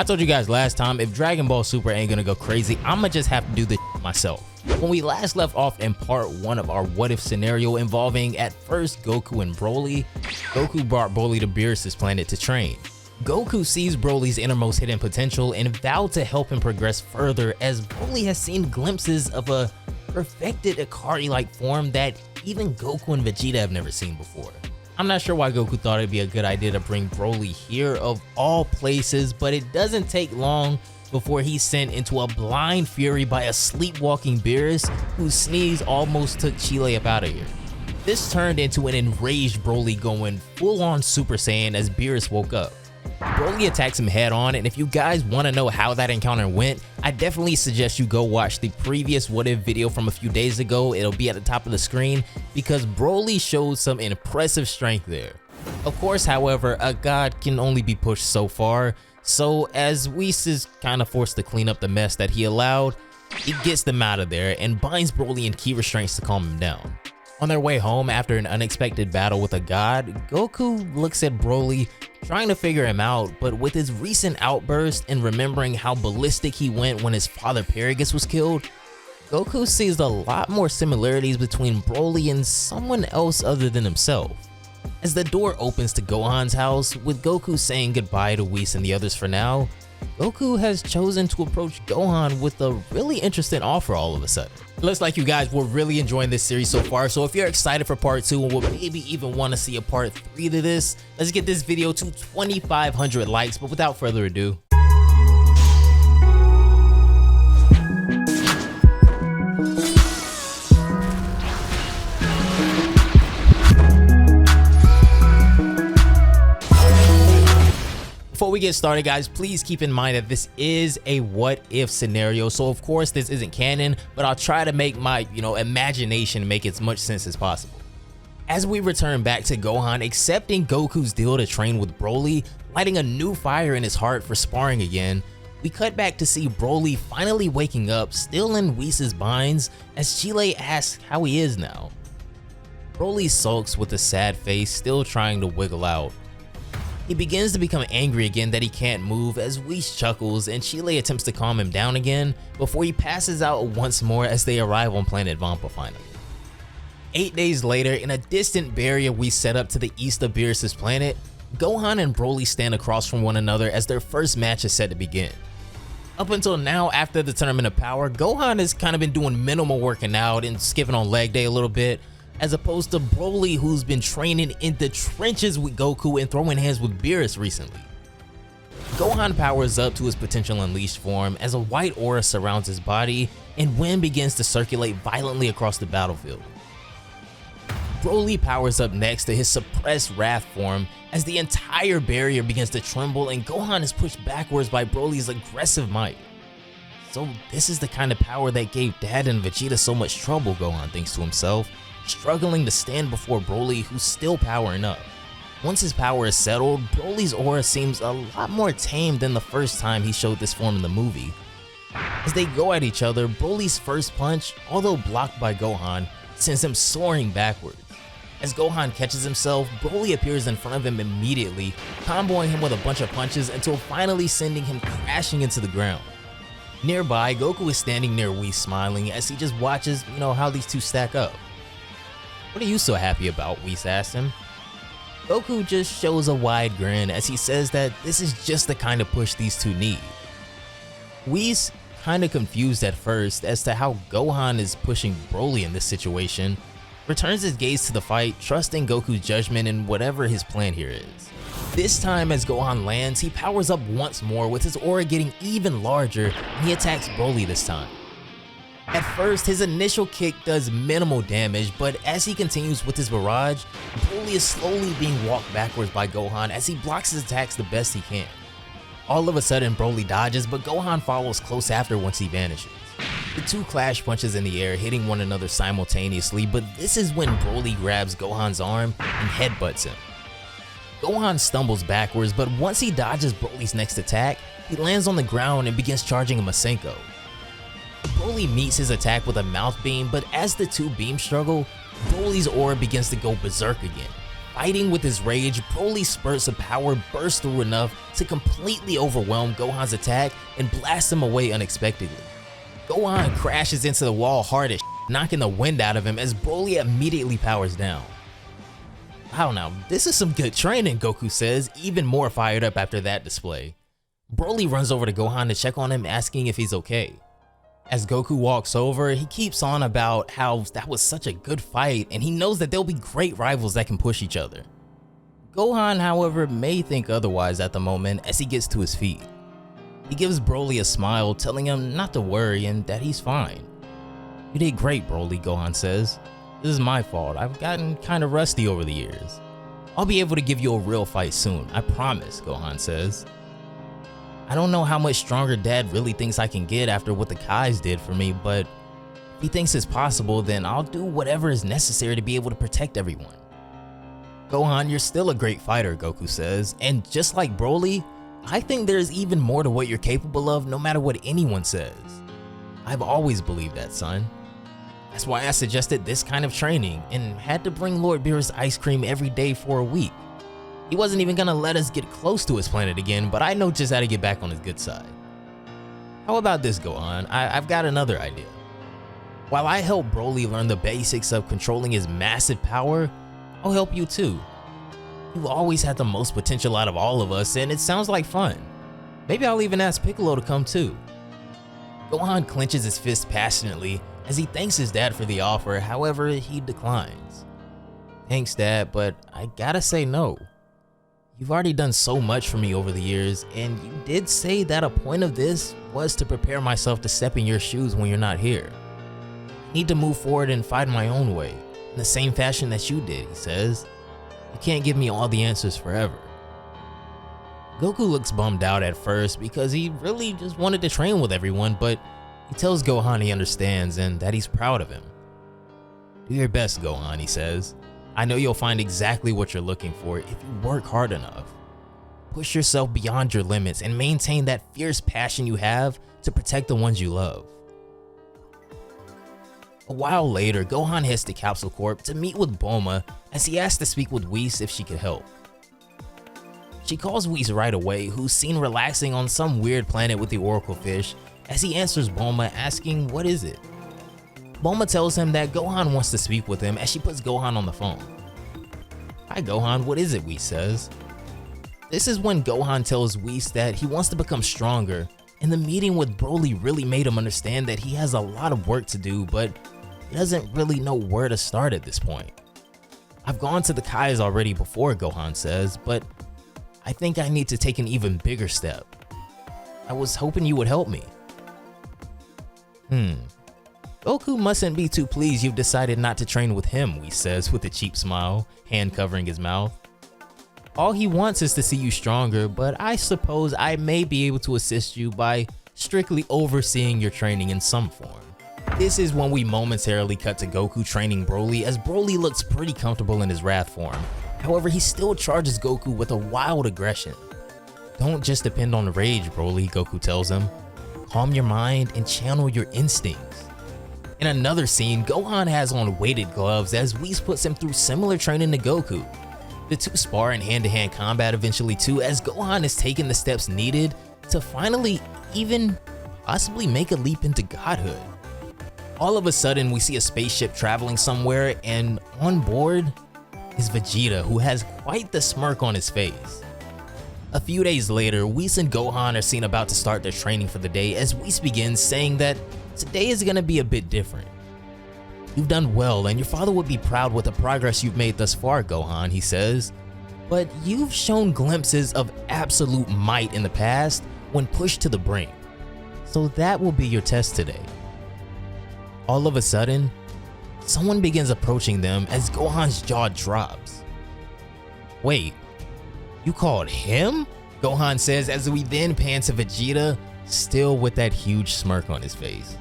I told you guys last time, if Dragon Ball Super ain't gonna go crazy, I'ma just have to do this myself. When we last left off in part 1 of our what if scenario involving at first Goku and Broly, Goku brought Broly to Beerus' planet to train. Goku sees Broly's innermost hidden potential and vowed to help him progress further, as Broly has seen glimpses of a perfected Ikari-like form that even Goku and Vegeta have never seen before. I'm not sure why Goku thought it'd be a good idea to bring Broly here of all places, but it doesn't take long before he's sent into a blind fury by a sleepwalking Beerus whose sneeze almost took Chile up out of here. This turned into an enraged Broly going full-on Super Saiyan as Beerus woke up. Broly attacks him head on, and if you guys want to know how that encounter went, I definitely suggest you go watch the previous what if video from a few days ago. It'll be at the top of the screen because Broly showed some impressive strength there. Of course, however, a god can only be pushed so far, so as Whis is kind of forced to clean up the mess that he allowed, he gets them out of there and binds Broly in key restraints to calm him down. On their way home after an unexpected battle with a god, Goku looks at Broly, trying to figure him out, but with his recent outburst and remembering how ballistic he went when his father Paragus was killed, Goku sees a lot more similarities between Broly and someone else other than himself. As the door opens to Gohan's house, with Goku saying goodbye to Whis and the others for now, Goku has chosen to approach Gohan with a really interesting offer all of a sudden. It looks like you guys were really enjoying this series so far, so if you're excited for part 2 and will maybe even want to see a part 3 to this, let's get this video to 2,500 likes. But without further ado, before we get started, guys, please keep in mind that this is a what if scenario, so of course this isn't canon, but I'll try to make my imagination make as much sense as possible. As we return back to Gohan accepting Goku's deal to train with Broly, lighting a new fire in his heart for sparring again, we cut back to see Broly finally waking up, still in Whis' binds, as Chile asks how he is now. Broly sulks with a sad face, still trying to wiggle out. He begins to become angry again that he can't move as Whis chuckles and Chile attempts to calm him down again before he passes out once more as they arrive on planet Vampa finally. 8 days later, in a distant barrier we set up to the east of Beerus' planet, Gohan and Broly stand across from one another as their first match is set to begin. Up until now, after the Tournament of Power, Gohan has kind of been doing minimal working out and skipping on leg day a little bit, as opposed to Broly, who's been training in the trenches with Goku and throwing hands with Beerus recently. Gohan powers up to his potential unleashed form as a white aura surrounds his body and wind begins to circulate violently across the battlefield. Broly powers up next to his suppressed wrath form as the entire barrier begins to tremble and Gohan is pushed backwards by Broly's aggressive might. So this is the kind of power that gave Dad and Vegeta so much trouble, Gohan thinks to himself, struggling to stand before Broly, who's still powering up. Once his power is settled, Broly's aura seems a lot more tame than the first time he showed this form in the movie. As they go at each other, Broly's first punch, although blocked by Gohan, sends him soaring backwards. As Gohan catches himself, Broly appears in front of him immediately, comboing him with a bunch of punches until finally sending him crashing into the ground. Nearby, Goku is standing near Whis smiling as he just watches, how these two stack up. "What are you so happy about?" Whis asks him. Goku just shows a wide grin as he says that this is just the kind of push these two need. Whis, kinda confused at first as to how Gohan is pushing Broly in this situation, returns his gaze to the fight, trusting Goku's judgment in whatever his plan here is. This time as Gohan lands, he powers up once more with his aura getting even larger and he attacks Broly this time. At first, his initial kick does minimal damage, but as he continues with his barrage, Broly is slowly being walked backwards by Gohan as he blocks his attacks the best he can. All of a sudden, Broly dodges, but Gohan follows close after once he vanishes. The two clash punches in the air, hitting one another simultaneously, but this is when Broly grabs Gohan's arm and headbutts him. Gohan stumbles backwards, but once he dodges Broly's next attack, he lands on the ground and begins charging a Masenko. Broly meets his attack with a mouth beam, but as the two beams struggle, Broly's aura begins to go berserk again, Fighting with his rage, Broly's spurts of power burst through enough to completely overwhelm Gohan's attack and blast him away unexpectedly. Gohan crashes into the wall hard as knocking the wind out of him as Broly immediately powers down. Wow, now this is some good training, Goku says, even more fired up after that display. Broly runs over to Gohan to check on him, asking if he's okay. As Goku walks over, he keeps on about how that was such a good fight and he knows that there'll be great rivals that can push each other. Gohan, however, may think otherwise at the moment as he gets to his feet. He gives Broly a smile, telling him not to worry and that he's fine. "You did great, Broly," Gohan says. "This is my fault. I've gotten kinda rusty over the years. I'll be able to give you a real fight soon, I promise," Gohan says. "I don't know how much stronger Dad really thinks I can get after what the Kais did for me, but if he thinks it's possible, then I'll do whatever is necessary to be able to protect everyone." "Gohan, you're still a great fighter," Goku says, "and just like Broly, I think there's even more to what you're capable of no matter what anyone says. I've always believed that, son. That's why I suggested this kind of training and had to bring Lord Beerus ice cream every day for a week. He wasn't even gonna let us get close to his planet again, but I know just how to get back on his good side. How about this, Gohan? I've got another idea. While I help Broly learn the basics of controlling his massive power, I'll help you too. You've always had the most potential out of all of us, and it sounds like fun. Maybe I'll even ask Piccolo to come too." Gohan clenches his fist passionately as he thanks his dad for the offer, however, he declines. "Thanks, Dad, but I gotta say no. You've already done so much for me over the years, and you did say that a point of this was to prepare myself to step in your shoes when you're not here. I need to move forward and fight my own way, in the same fashion that you did," he says. "You can't give me all the answers forever." Goku looks bummed out at first because he really just wanted to train with everyone, but he tells Gohan he understands and that he's proud of him. "Do your best, Gohan," he says. "I know you'll find exactly what you're looking for if you work hard enough. Push yourself beyond your limits and maintain that fierce passion you have to protect the ones you love." A while later, Gohan heads to Capsule Corp to meet with Bulma as he asks to speak with Whis if she could help. She calls Whis right away, who's seen relaxing on some weird planet with the Oracle Fish, as he answers Bulma asking what is it. Bulma tells him that Gohan wants to speak with him as she puts Gohan on the phone. "Hi Gohan, what is it?" Whis says. This is when Gohan tells Whis that he wants to become stronger, and the meeting with Broly really made him understand that he has a lot of work to do, but he doesn't really know where to start at this point. "I've gone to the Kais already before," Gohan says, "but I think I need to take an even bigger step. I was hoping you would help me." Goku mustn't be too pleased you've decided not to train with him," Whis says with a cheap smile, hand covering his mouth. "All he wants is to see you stronger, but I suppose I may be able to assist you by strictly overseeing your training in some form." This is when we momentarily cut to Goku training Broly as Broly looks pretty comfortable in his Wrath form. However, he still charges Goku with a wild aggression. "Don't just depend on rage, Broly," Goku tells him. "Calm your mind and channel your instincts." In another scene, Gohan has on weighted gloves as Whis puts him through similar training to Goku. The two spar in hand-to-hand combat eventually too, as Gohan is taking the steps needed to finally even possibly make a leap into godhood. All of a sudden, we see a spaceship traveling somewhere, and on board is Vegeta, who has quite the smirk on his face. A few days later, Whis and Gohan are seen about to start their training for the day as Whis begins saying that today is gonna be a bit different. "You've done well and your father would be proud with the progress you've made thus far, Gohan," he says. "But you've shown glimpses of absolute might in the past when pushed to the brink. So that will be your test today." All of a sudden, someone begins approaching them as Gohan's jaw drops. "Wait, you called him?" Gohan says as we then pan to Vegeta, still with that huge smirk on his face.